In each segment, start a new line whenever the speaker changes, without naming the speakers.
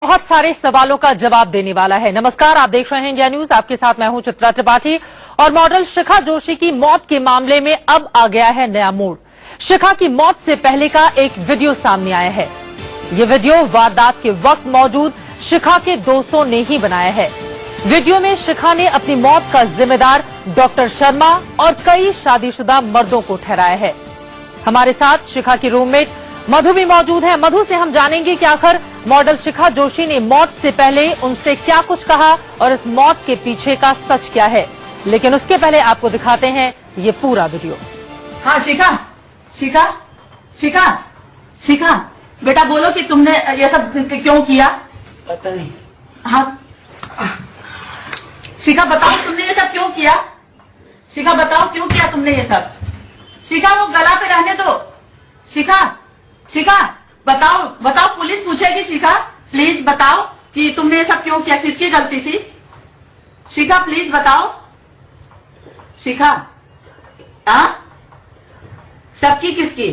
बहुत सारे सवालों का जवाब देने वाला है। नमस्कार, आप देख रहे हैं इंडिया न्यूज। आपके साथ मैं हूं चित्रा त्रिपाठी। और मॉडल शिखा जोशी की मौत के मामले में अब आ गया है नया मोड़। शिखा की मौत से पहले का एक वीडियो सामने आया है। ये वीडियो वारदात के वक्त मौजूद शिखा के दोस्तों ने ही बनाया है। वीडियो में शिखा ने अपनी मौत का जिम्मेदार डॉक्टर शर्मा और कई शादीशुदा मर्दों को ठहराया है। हमारे साथ शिखा की रूममेट मधु भी मौजूद है। मधु से हम जानेंगे कि आखिर मॉडल शिखा जोशी ने मौत से पहले उनसे क्या कुछ कहा और इस मौत के पीछे का सच क्या है। लेकिन उसके पहले आपको दिखाते हैं ये पूरा वीडियो।
हाँ शिखा, शिखा, शिखा, शिखा, बेटा बोलो कि तुमने ये सब क्यों किया?
पता नहीं।
हाँ शिखा बताओ, तुमने ये सब क्यों किया? शिखा बताओ क्यों किया तुमने ये सब? शिखा वो गला पे रहने दो। शिखा, शिखा बताओ, बताओ, पुलिस पूछेगी। शिखा प्लीज बताओ कि तुमने ये सब क्यों किया, किसकी गलती थी? शिखा प्लीज बताओ। शिखा, हाँ सबकी किसकी?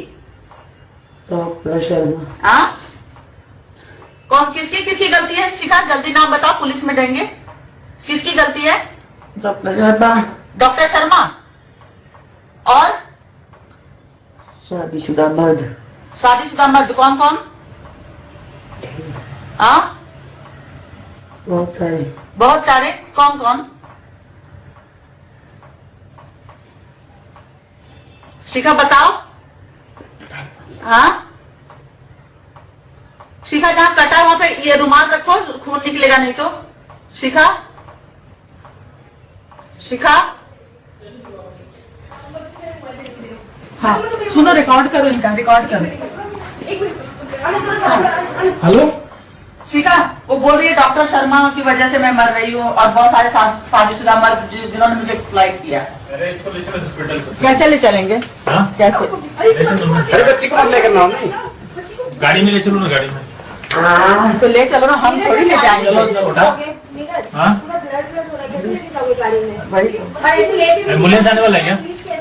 डॉक्टर शर्मा।
हाँ कौन, किसकी किसकी गलती है? शिखा जल्दी नाम बताओ, पुलिस में देंगे। किसकी गलती है?
डॉक्टर शर्मा।
डॉक्टर शर्मा और
शादीशुदा मर्द।
शादीशुदा मर्द कौन कौन? हाँ
बहुत सारे।
बहुत सारे, कौन कौन? शिखा बताओ। हाँ शिखा जहाँ कटा वहां पे ये रुमाल रखो, खून निकलेगा नहीं तो। शिखा, शिखा, हाँ सुनो, रिकॉर्ड करो इनका, रिकॉर्ड करो।
हेलो
शिखा वो बोल रही है डॉक्टर शर्मा की वजह से मैं मर रही हूँ और बहुत सारे शादीशुदा मर्द जिन्होंने मुझे एक्सप्लॉइट किया।
अरे इसको ले चलो हॉस्पिटल से।
कैसे ले चलेंगे?
हाँ?
कैसे?
अरे बच्ची को लेकर ना, नहीं गाड़ी में ले चलो ना, गाड़ी में।
तो ले चलो ना, हम थोड़ी ले जाएंगे।
हाँ एम्बुलेंस आने वाला है क्या?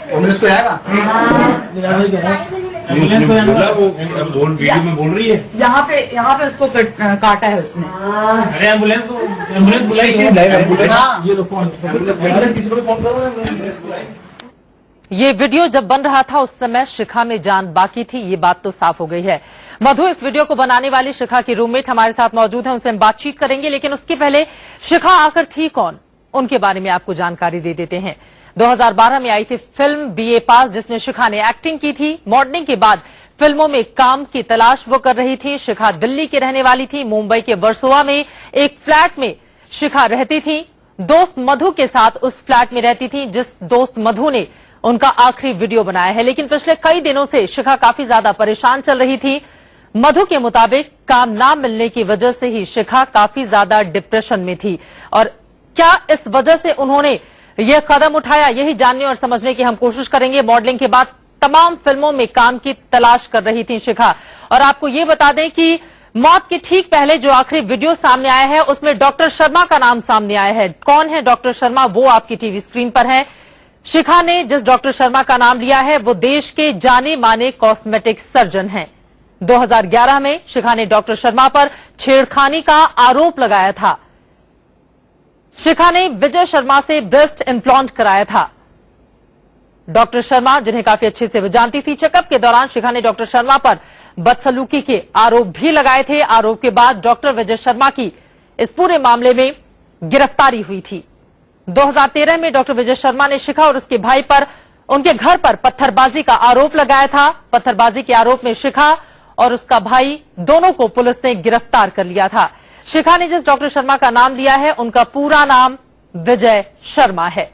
एम्बुलेंस को आएगा।
एम्बुलेंस को बोला, वो बोल वीडियो में बोल रही है।
यहाँ पे उसको काटा है उसने।
अरे एम्बुलेंस बुलाई।
हाँ
ये फोन किसी को फोन करो।
ये वीडियो जब बन रहा था उस समय शिखा में जान बाकी थी, ये बात तो साफ हो गई है। मधु, इस वीडियो को बनाने वाली शिखा की रूममेट हमारे साथ मौजूद है, उनसे हम बातचीत करेंगे। लेकिन उसके पहले शिखा आखिर थी कौन, उनके बारे में आपको जानकारी दे देते हैं। 2012 में आई थी फिल्म बीए पास, जिसमें शिखा ने एक्टिंग की थी। मॉडलिंग के बाद फिल्मों में काम की तलाश वो कर रही थी। शिखा दिल्ली की रहने वाली थी। मुंबई के वर्सोवा में एक फ्लैट में शिखा रहती थी। दोस्त मधु के साथ उस फ्लैट में रहती थी, जिस दोस्त मधु ने उनका आखिरी वीडियो बनाया है। लेकिन पिछले कई दिनों से शिखा काफी ज्यादा परेशान चल रही थी। मधु के मुताबिक काम ना मिलने की वजह से ही शिखा काफी ज्यादा डिप्रेशन में थी। और क्या इस वजह से उन्होंने यह कदम उठाया, यही जानने और समझने की हम कोशिश करेंगे। मॉडलिंग के बाद तमाम फिल्मों में काम की तलाश कर रही थी शिखा। और आपको ये बता दें कि मौत के ठीक पहले जो आखिरी वीडियो सामने आया है उसमें डॉक्टर शर्मा का नाम सामने आया है। कौन है डॉक्टर शर्मा, वो आपकी टीवी स्क्रीन पर है। शिखा ने जिस डॉक्टर शर्मा का नाम लिया है वो देश के जाने माने कॉस्मेटिक सर्जन हैं। 2011 में शिखा ने डॉक्टर शर्मा पर छेड़खानी का आरोप लगाया था। शिखा ने विजय शर्मा से ब्रेस्ट इम्प्लांट कराया था। डॉक्टर शर्मा, जिन्हें काफी अच्छे से वो जानती थी, चेकअप के दौरान शिखा ने डॉक्टर शर्मा पर बदसलूकी के आरोप भी लगाए थे। आरोप के बाद डॉक्टर विजय शर्मा की इस पूरे मामले में गिरफ्तारी हुई थी। 2013 में डॉक्टर विजय शर्मा ने शिखा और उसके भाई पर उनके घर पर पत्थरबाजी का आरोप लगाया था। पत्थरबाजी के आरोप में शिखा और उसका भाई दोनों को पुलिस ने गिरफ्तार कर लिया था। शिखा ने जिस डॉक्टर शर्मा का नाम लिया है उनका पूरा नाम विजय शर्मा है।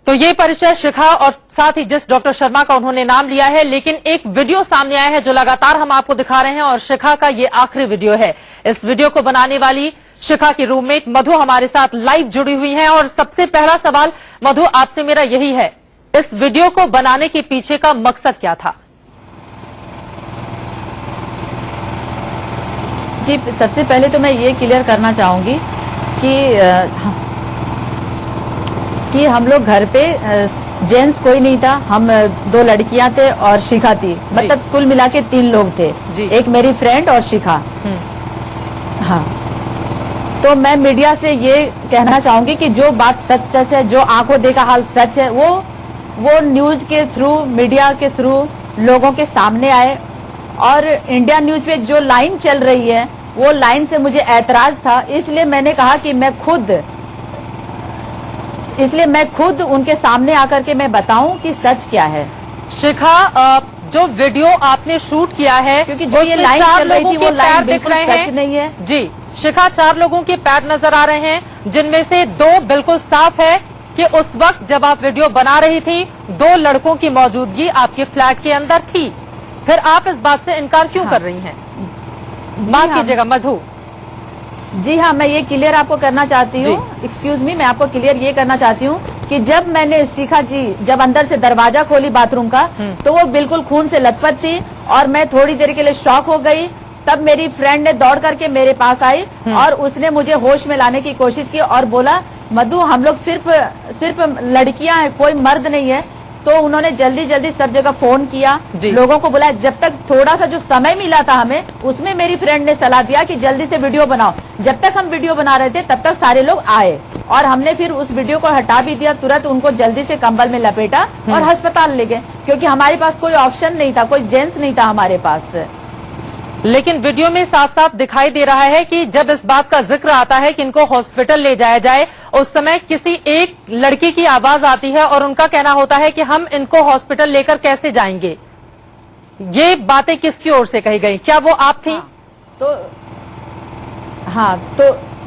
तो ये परिचय शिखा और साथ ही जिस डॉक्टर शर्मा का उन्होंने नाम लिया है। लेकिन एक वीडियो सामने आया है जो लगातार हम आपको दिखा रहे हैं और शिखा का ये आखिरी वीडियो है। इस वीडियो को बनाने वाली शिखा की रूममेट मधु हमारे साथ लाइव जुड़ी हुई हैं। और सबसे पहला सवाल मधु आपसे मेरा यही है, इस वीडियो को बनाने के पीछे का मकसद क्या था?
जी, सबसे पहले तो मैं ये क्लियर करना चाहूंगी कि हम लोग घर पे जेंट्स कोई नहीं था, हम 2 लड़कियां थे और शिखा थी, मतलब कुल मिला के 3 लोग थे, एक मेरी फ्रेंड और शिखा। हाँ, तो मैं मीडिया से ये कहना चाहूंगी कि जो बात सच है, जो आंखों देखा हाल सच है, वो न्यूज के थ्रू, मीडिया के थ्रू लोगों के सामने आए। और इंडिया न्यूज पे जो लाइन चल रही है, वो लाइन से मुझे ऐतराज था, इसलिए मैंने कहा कि मैं खुद उनके सामने आकर के मैं बताऊं कि सच क्या है।
शिखा, जो वीडियो आपने शूट किया है,
क्योंकि जो ये लाइन चल रही थी वो लाइन बिल्कुल सच नहीं है।
जी शिखा, 4 लोगों के पैर नजर आ रहे हैं, जिनमें से 2 बिल्कुल साफ है कि उस वक्त जब आप वीडियो बना रही थी 2 लड़कों की मौजूदगी आपके फ्लैट के अंदर थी। फिर आप इस बात से इनकार क्यों कर रही हैं? माफ कीजिएगा मधु।
जी हाँ, मैं ये क्लियर आपको करना चाहती हूँ, एक्सक्यूज मी, मैं आपको क्लियर ये करना चाहती हूँ कि जब मैंने शिखा जी जब अंदर से दरवाजा खोली बाथरूम का, तो वो बिल्कुल खून से लथपथ थी और मैं थोड़ी देर के लिए शॉक हो गई। तब मेरी फ्रेंड ने दौड़ करके मेरे पास आई और उसने मुझे होश में लाने की कोशिश की और बोला, मधु हम लोग सिर्फ लड़कियां हैं, कोई मर्द नहीं है। तो उन्होंने जल्दी सब जगह फोन किया, लोगों को बुलाया। जब तक थोड़ा सा जो समय मिला था हमें, उसमें मेरी फ्रेंड ने सलाह दिया कि जल्दी से वीडियो बनाओ। जब तक हम वीडियो बना रहे थे तब तक सारे लोग आए और हमने फिर उस वीडियो को हटा भी दिया, तुरंत उनको जल्दी से कंबल में लपेटा और अस्पताल ले गए, क्योंकि हमारे पास कोई ऑप्शन नहीं था, कोई जेंट्स नहीं था हमारे पास।
लेकिन वीडियो में साफ साफ दिखाई दे रहा है कि जब इस बात का जिक्र आता है कि इनको हॉस्पिटल ले जाया जाए, उस समय किसी एक लड़की की आवाज आती है और उनका कहना होता है कि हम इनको हॉस्पिटल लेकर कैसे जाएंगे। ये बातें किसकी ओर से कही गई? क्या वो आप थी?
तो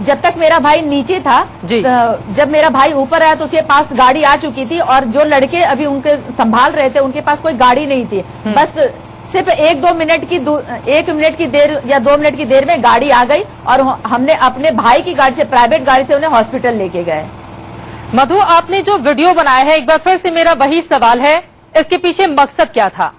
जब तक मेरा भाई नीचे था, जब मेरा भाई ऊपर आया तो उसके पास गाड़ी आ चुकी थी और जो लड़के अभी उनके संभाल रहे थे उनके पास कोई गाड़ी नहीं थी। बस सिर्फ 1 मिनट की देर या 2 मिनट की देर में गाड़ी आ गई और हमने अपने भाई की गाड़ी से, प्राइवेट गाड़ी से उन्हें हॉस्पिटल लेके गए।
मधु, आपने जो वीडियो बनाया है, एक बार फिर से मेरा वही सवाल है, इसके पीछे मकसद क्या था?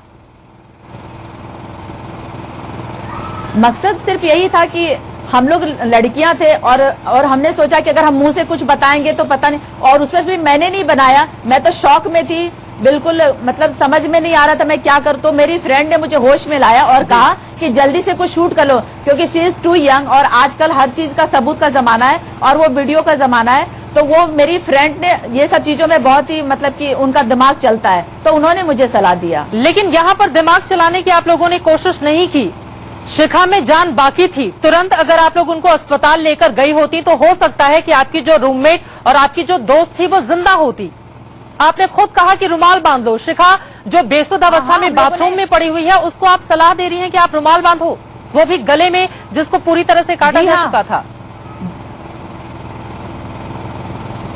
मकसद सिर्फ यही था कि हम लोग लड़कियां थे और हमने सोचा कि अगर हम मुंह से कुछ बताएंगे तो पता नहीं, और उसमें भी मैंने नहीं बनाया, मैं तो शॉक में थी, बिल्कुल मतलब समझ में नहीं आ रहा था मैं क्या करूं। तो मेरी फ्रेंड ने मुझे होश में लाया और कहा कि जल्दी से कुछ शूट कर लो, क्योंकि शी इज टू यंग और आजकल हर चीज का सबूत का जमाना है और वो वीडियो का जमाना है। तो वो मेरी फ्रेंड ने ये सब चीजों में बहुत ही मतलब कि उनका दिमाग चलता है, तो उन्होंने मुझे सलाह दिया।
लेकिन यहाँ पर दिमाग चलाने की आप लोगों ने कोशिश नहीं की। शिखा में जान बाकी थी, तुरंत अगर आप लोग उनको अस्पताल लेकर गई होती तो हो सकता है कि आपकी जो रूममेट और आपकी जो दोस्त थी वो जिंदा होती। आपने खुद कहा कि रुमाल बांध लो। शिखा जो बेसुध अवस्था में बाथरूम में पड़ी हुई है, उसको आप सलाह दे रही हैं कि आप रुमाल बांधो, वो भी गले में, जिसको पूरी तरह से काटा जा चुका था।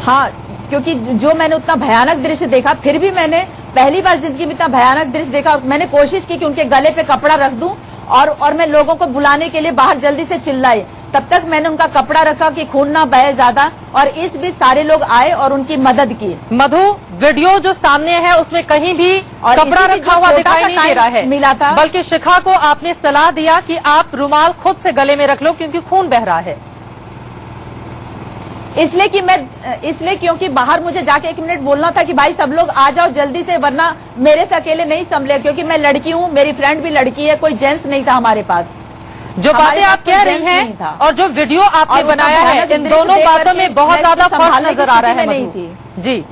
हाँ, क्योंकि जो मैंने उतना भयानक दृश्य देखा, फिर भी मैंने पहली बार जिंदगी में इतना भयानक दृश्य देखा। मैंने कोशिश की कि उनके गले पे कपड़ा रख दूं और मैं लोगों को बुलाने के लिए बाहर जल्दी से चिल्लाई। तब तक मैंने उनका कपड़ा रखा कि खून ना बहे ज्यादा, और इस बीच सारे लोग आए और उनकी मदद की।
मधु, वीडियो जो सामने है उसमें कहीं भी कपड़ा रखा हुआ दिखाई नहीं दे रहा है,
मिला था।
बल्कि शिखा को आपने सलाह दिया कि आप रुमाल खुद से गले में रख लो क्योंकि खून बह रहा है।
इसलिए क्योंकि बाहर मुझे जाके 1 मिनट बोलना था कि भाई सब लोग आ जाओ जल्दी से, वरना मेरे से अकेले नहीं संभले, क्योंकि मैं लड़की हूँ, मेरी फ्रेंड भी लड़की है, कोई जेंट्स नहीं था हमारे पास।
जो बातें आप कह रही हैं और जो वीडियो आपने बनाया है, इन दोनों बातों में बहुत ज्यादा फर्क नजर आ रहा है मधु जी।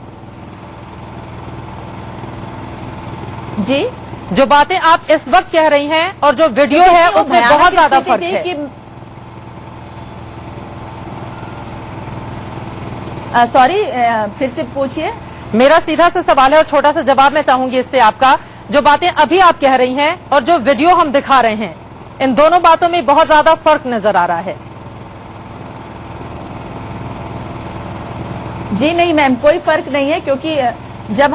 जो बातें आप इस वक्त कह रही हैं और जो वीडियो है उसमें बहुत ज्यादा फर्क है।
सॉरी, फिर से पूछिए।
मेरा सीधा सा सवाल है और छोटा सा जवाब मैं चाहूंगी इससे आपका। जो बातें अभी आप कह रही हैं और जो वीडियो हम दिखा रहे हैं, इन दोनों बातों में बहुत ज्यादा फर्क नजर आ रहा है।
जी नहीं मैम, कोई फर्क नहीं है, क्योंकि जब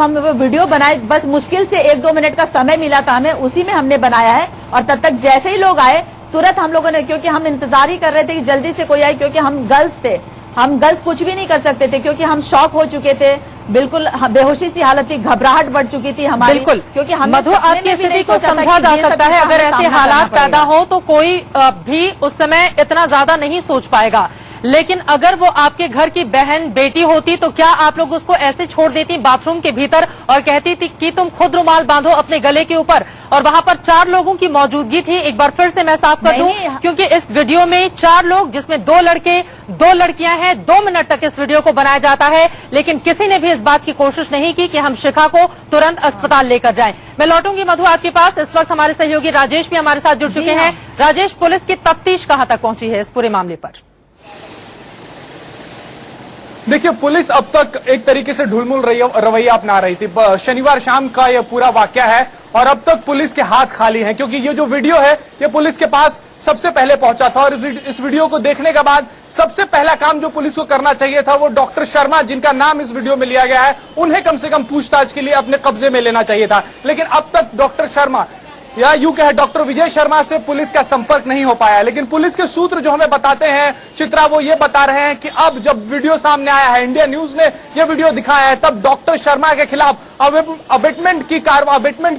हम वो वीडियो बनाए, बस मुश्किल से 1-2 मिनट का समय मिला था हमें, उसी में हमने बनाया है। और तब तक जैसे ही लोग आए तुरंत हम लोगों ने, क्योंकि हम इंतजार ही कर रहे थे कि जल्दी से कोई आए, क्योंकि हम गर्ल्स थे, हम गर्ल्स कुछ भी नहीं कर सकते थे, क्योंकि हम शॉक हो चुके थे, बिल्कुल बेहोशी सी हालत थी, घबराहट बढ़ चुकी थी हमारी।
बिल्कुल,
क्योंकि
मधु आपकी स्थिति को समझा जा सकता है। अगर ऐसे हालात पैदा हो तो कोई भी उस समय इतना ज्यादा नहीं सोच पाएगा। लेकिन अगर वो आपके घर की बहन बेटी होती तो क्या आप लोग उसको ऐसे छोड़ देती बाथरूम के भीतर और कहती थी कि तुम खुद रुमाल बांधो अपने गले के ऊपर? और वहां पर 4 लोगों की मौजूदगी थी। एक बार फिर से मैं साफ कर दूं, क्योंकि इस वीडियो में 4 लोग, जिसमें 2 लड़के 2 लड़कियां हैं, 2 मिनट तक इस वीडियो को बनाया जाता है, लेकिन किसी ने भी इस बात की कोशिश नहीं की कि हम शिखा को तुरंत अस्पताल लेकर जाएं। मैं लौटूंगी मधु आपके पास। इस वक्त हमारे सहयोगी राजेश भी हमारे साथ जुड़ चुके हैं। राजेश, पुलिस की तफ्तीश कहां तक पहुंची है इस पूरे मामले पर?
देखिए, पुलिस अब तक एक तरीके से ढुलमुल रवैया अपना रही थी। शनिवार शाम का यह पूरा वाकया है और अब तक पुलिस के हाथ खाली हैं, क्योंकि ये जो वीडियो है ये पुलिस के पास सबसे पहले पहुंचा था और इस वीडियो को देखने के बाद सबसे पहला काम जो पुलिस को करना चाहिए था वो डॉक्टर शर्मा, जिनका नाम इस वीडियो में लिया गया है, उन्हें कम से कम पूछताछ के लिए अपने कब्जे में लेना चाहिए था। लेकिन अब तक डॉक्टर शर्मा या यूं कहे डॉक्टर विजय शर्मा से पुलिस का संपर्क नहीं हो पाया। लेकिन पुलिस के सूत्र जो हमें बताते हैं चित्रा, वो ये बता रहे हैं कि अब जब वीडियो सामने आया है, इंडिया न्यूज ने यह वीडियो दिखाया है, तब डॉक्टर शर्मा के खिलाफ अबेटमेंट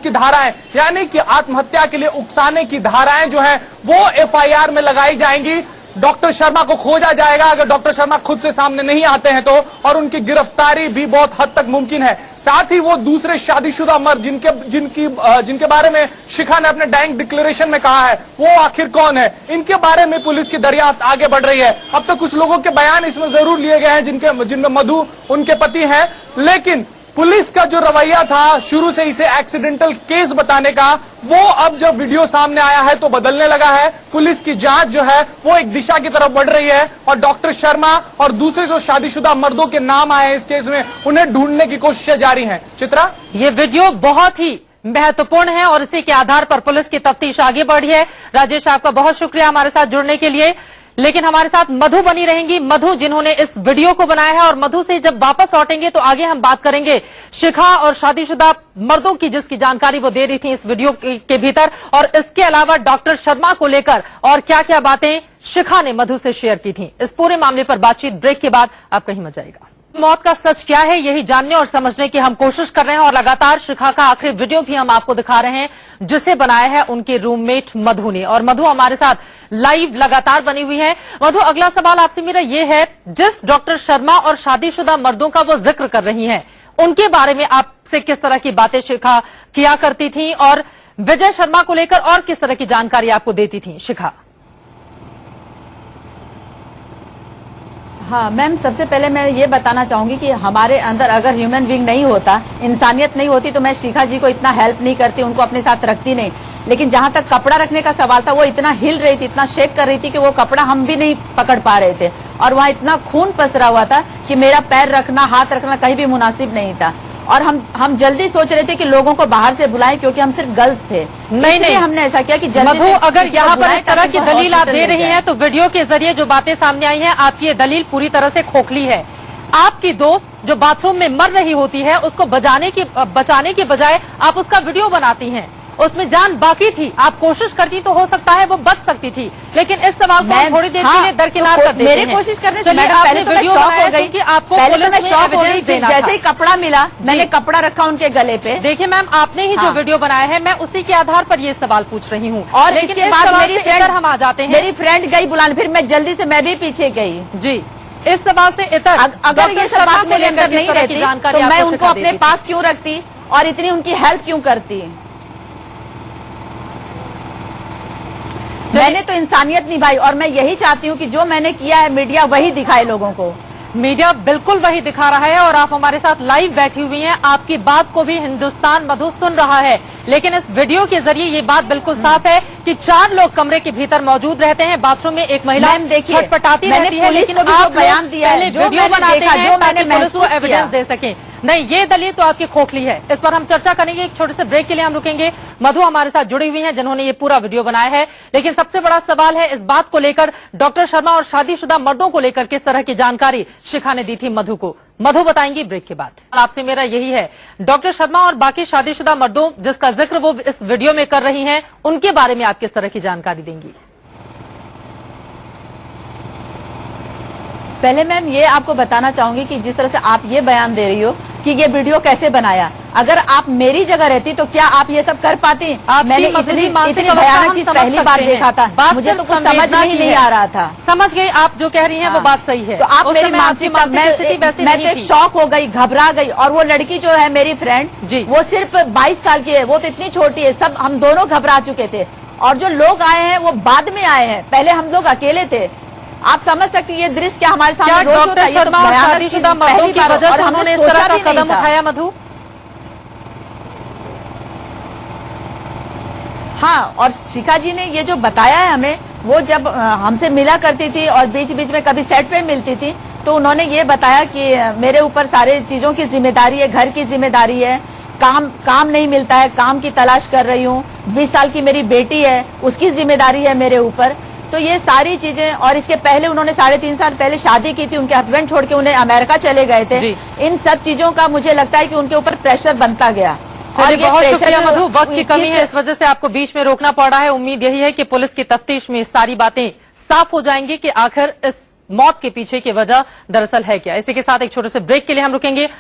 की धाराएं, यानी कि आत्महत्या के लिए उकसाने की धाराएं जो है वो एफआईआर में लगाई जाएंगी। डॉक्टर शर्मा को खोजा जाएगा अगर डॉक्टर शर्मा खुद से सामने नहीं आते हैं तो, और उनकी गिरफ्तारी भी बहुत हद तक मुमकिन है। साथ ही वो दूसरे शादीशुदा मर्द जिनके बारे में शिखा ने अपने डाइंग डिक्लेरेशन में कहा है, वो आखिर कौन है, इनके बारे में पुलिस की दरियाफ्त आगे बढ़ रही है। अब तक कुछ लोगों के बयान इसमें जरूर लिए गए हैं जिनमें मधु उनके पति हैं, लेकिन पुलिस का जो रवैया था शुरू से इसे एक्सीडेंटल केस बताने का, वो अब जब वीडियो सामने आया है तो बदलने लगा है। पुलिस की जांच जो है वो एक दिशा की तरफ बढ़ रही है और डॉक्टर शर्मा और दूसरे जो शादीशुदा मर्दों के नाम आए हैं इस केस में, उन्हें ढूंढने की कोशिशें जारी हैं। चित्रा,
ये वीडियो बहुत ही महत्वपूर्ण है और इसी के आधार पर पुलिस की तफ्तीश आगे बढ़ी है। राजेश, आपका बहुत शुक्रिया हमारे साथ जुड़ने के लिए। लेकिन हमारे साथ मधु बनी रहेंगी, मधु जिन्होंने इस वीडियो को बनाया है, और मधु से जब वापस लौटेंगे तो आगे हम बात करेंगे शिखा और शादीशुदा मर्दों की, जिसकी जानकारी वो दे रही थी इस वीडियो के भीतर, और इसके अलावा डॉक्टर शर्मा को लेकर और क्या क्या बातें शिखा ने मधु से शेयर की थी। इस पूरे मामले पर बातचीत ब्रेक के बाद आप कहीं मत जाएगा। मौत का सच क्या है, यही जानने और समझने की हम कोशिश कर रहे हैं और लगातार शिखा का आखिरी वीडियो भी हम आपको दिखा रहे हैं, जिसे बनाया है उनके रूममेट मधु ने। और मधु हमारे साथ लाइव लगातार बनी हुई है। मधु, अगला सवाल आपसे मेरा ये है, जिस डॉक्टर शर्मा और शादीशुदा मर्दों का वो जिक्र कर रही हैं, उनके बारे में आपसे किस तरह की बातें शिखा किया करती थी और विजय शर्मा को लेकर और किस तरह की जानकारी आपको देती थी शिखा?
हाँ मैम, सबसे पहले मैं ये बताना चाहूंगी कि हमारे अंदर अगर ह्यूमन बीइंग नहीं होता, इंसानियत नहीं होती, तो मैं शिखा जी को इतना हेल्प नहीं करती, उनको अपने साथ रखती नहीं। लेकिन जहां तक कपड़ा रखने का सवाल था, वो इतना हिल रही थी, इतना शेक कर रही थी कि वो कपड़ा हम भी नहीं पकड़ पा रहे थे और वहां इतना खून पसरा हुआ था कि मेरा पैर रखना, हाथ रखना कहीं भी मुनासिब नहीं था। और हम जल्दी सोच रहे थे कि लोगों को बाहर से बुलाएं, क्योंकि हम सिर्फ गर्ल्स थे। नहीं, हमने ऐसा किया कि जल्दी
मधु, अगर यहाँ पर इस तरह की दलील आप दे रही हैं तो वीडियो के जरिए जो बातें सामने आई हैं, आपकी ये दलील पूरी तरह से खोखली है। आपकी दोस्त जो बाथरूम में मर रही होती है, उसको बचाने की बजाय आप उसका वीडियो बनाती हैं। उसमें जान बाकी थी, आप कोशिश करती तो हो सकता है वो बच सकती थी, लेकिन इस सवाल को थोड़ी देर के लिए दरकिनार कर देते हैं।
मेरी कोशिश करने से
मैडम,
पहले तो मैं शॉक हो गई
कि आपको
पहले तो मैं
पुलिस
शॉक
में
हो गई,
एविडेंस देना
जैसे ही कपड़ा मिला मैंने कपड़ा रखा उनके गले पे।
देखिए मैम, आपने ही जो वीडियो बनाया है, मैं उसी के आधार पर ये सवाल पूछ रही हूँ।
और
लेकिन
इसके
इस
बाद
सवाल
मेरी
से इधर हम आ जाते हैं।
मेरी फ्रेंड गई बुलाने, फिर मैं जल्दी से मैं भी पीछे गई
जी। इस सवाल से इतर
अगर ये सब बात मेरे अंदर नहीं रहती तो मैं उनको अपने पास क्यों रखती और इतनी उनकी हेल्प क्यों करती? मैंने तो इंसानियत निभाई और मैं यही चाहती हूँ कि जो मैंने किया है मीडिया वही दिखाए लोगों को।
मीडिया बिल्कुल वही दिखा रहा है और आप हमारे साथ लाइव बैठी हुई हैं। आपकी बात को भी हिंदुस्तान मधु सुन रहा है, लेकिन इस वीडियो के जरिए ये बात बिल्कुल साफ है कि 4 लोग कमरे के भीतर मौजूद रहते हैं। बाथरूम में एक महिला छटपटाती रहती है, लेकिन आप
बयान दिया
पहले वीडियो बनाते हैं ताकि पुलिस को एविडेंस दे सके। नहीं, ये दलील तो आपकी खोखली है। इस पर हम चर्चा करेंगे, एक छोटे से ब्रेक के लिए हम रुकेंगे। मधु हमारे साथ जुड़ी हुई हैं जिन्होंने ये पूरा वीडियो बनाया है, लेकिन सबसे बड़ा सवाल है इस बात को लेकर, डॉक्टर शर्मा और शादीशुदा मर्दों को लेकर किस तरह की जानकारी शिखा ने दी थी मधु को। मधु बताएंगी ब्रेक के बाद। आपसे मेरा यही है, डॉक्टर शर्मा और बाकी शादीशुदा मर्दों जिसका जिक्र वो इस वीडियो में कर रही हैं, उनके बारे में आप किस तरह की जानकारी देंगी?
पहले मैम ये आपको बताना चाहूंगी कि जिस तरह से आप ये बयान दे रही हो कि ये वीडियो कैसे बनाया, अगर आप मेरी जगह रहती तो क्या आप ये सब कर पाती?
आपकी
मैंने
मधु जी
इतनी
मानसिक
इतनी
अवस्था
भयानक
हम
चीज
समझ
पहली बार
सकते हैं।
देखा था,
बात
मुझे तो
सिर्फ
कुछ समझ
संवेदना
में ही
की
नहीं
है।
आ रहा था।
समझ गई आप जो कह रही हैं वो बात सही है।
तो आप
उस
मेरी
समय आपकी
मानसिकता
स्थिति वैसी
मैं
नहीं
तो एक
थी।
शॉक हो गई, घबरा गई। और वो लड़की जो है मेरी फ्रेंड,
जी।
वो सिर्फ 22 साल की है, वो तो इतनी छोटी है। सब हम दोनों घबरा चुके थे। और जो लोग आए हैं वो बाद में आए हैं, पहले हम लोग अकेले थे। आप समझ सकती हैं ये दृश्य क्या हमारे
क्या
सामने रोज होता
डॉक्टर
है? ये तो
शर्मा और
भयानक
शादीशुदा
चीज
मर्दों
पहली
की
बार,
वजह
और
से
हमने
उन्होंने इस
सोचा
तरह का
भी नहीं
कदम
था।
उठाया मधु?
हाँ, और शिखा जी ने ये जो बताया है हमें, वो जब हमसे मिला करती थी और बीच बीच में कभी सेट पे मिलती थी, तो उन्होंने ये बताया कि मेरे ऊपर सारे चीजों की जिम्मेदारी है, घर की जिम्मेदारी है, काम नहीं मिलता है, काम की तलाश कर रही हूँ, 20 साल की मेरी बेटी है, उसकी जिम्मेदारी है मेरे ऊपर। तो ये सारी चीजें, और इसके पहले उन्होंने 3.5 साल पहले शादी की थी, उनके हस्बैंड छोड़ के उन्हें अमेरिका चले गए थे।
जी।
इन सब चीजों का मुझे लगता है कि उनके ऊपर प्रेशर बनता गया।
चलिए,
और ये
बहुत
प्रेशर
शुक्रिया मधु। वक्त की कमी
किस-
है, इस वजह से आपको बीच में रोकना पड़ रहा है। उम्मीद यही है कि पुलिस की तफ्तीश में सारी बातें साफ हो जाएंगी कि आखिर इस मौत के पीछे की वजह दरअसल है क्या। इसी के साथ एक छोटे से ब्रेक के लिए हम रुकेंगे।